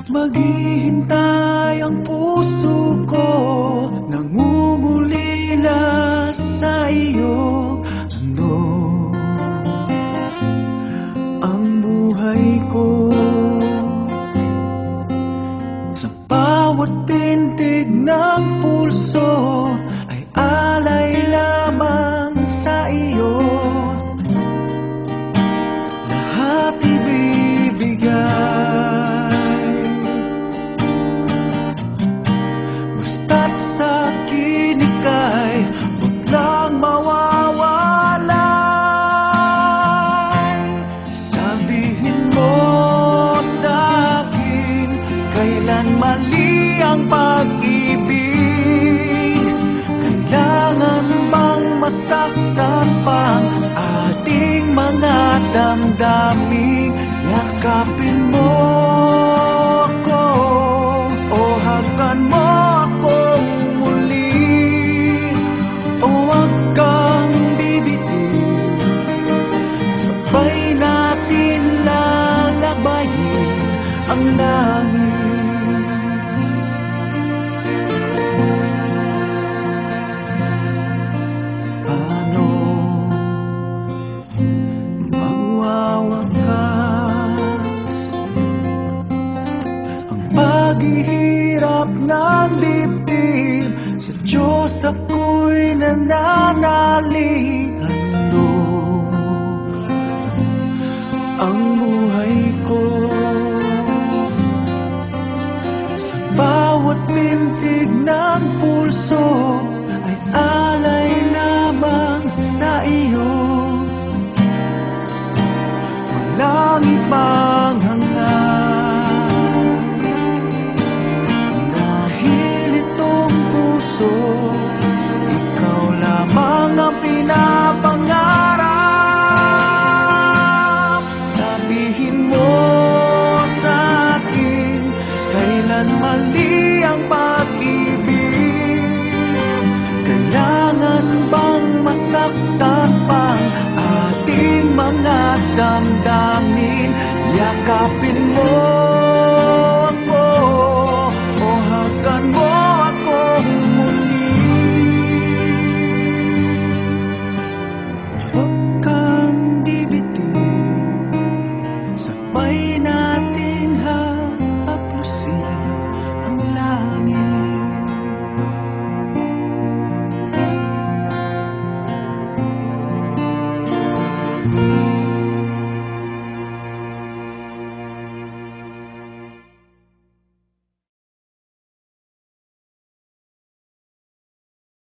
Maghihintay ang puso ko, nangungulila sa iyo. Ano ang buhay ko? Sa bawat pintig ng pulso ay alay lamang sa iyo. Lahat ibibigay, basta't sa akin ika'y huwag lang mawawalay. Sabihin mo sa akin, kailan mali ang pag-ibig? Kailangan bang masaktan pang ating mga damdamin? Yakapin mo ko o hagan mo akong muli, o huwag kang bibitin. Sabay natin lalakbayin ang langit. Paano magwawakas ang paghihirap ng dibdib? Sa Diyos ako'y nananalig. Handog ang buhay ko, sa bawat pintig ng pulso ay alay lamang sa iyo. Walang ibang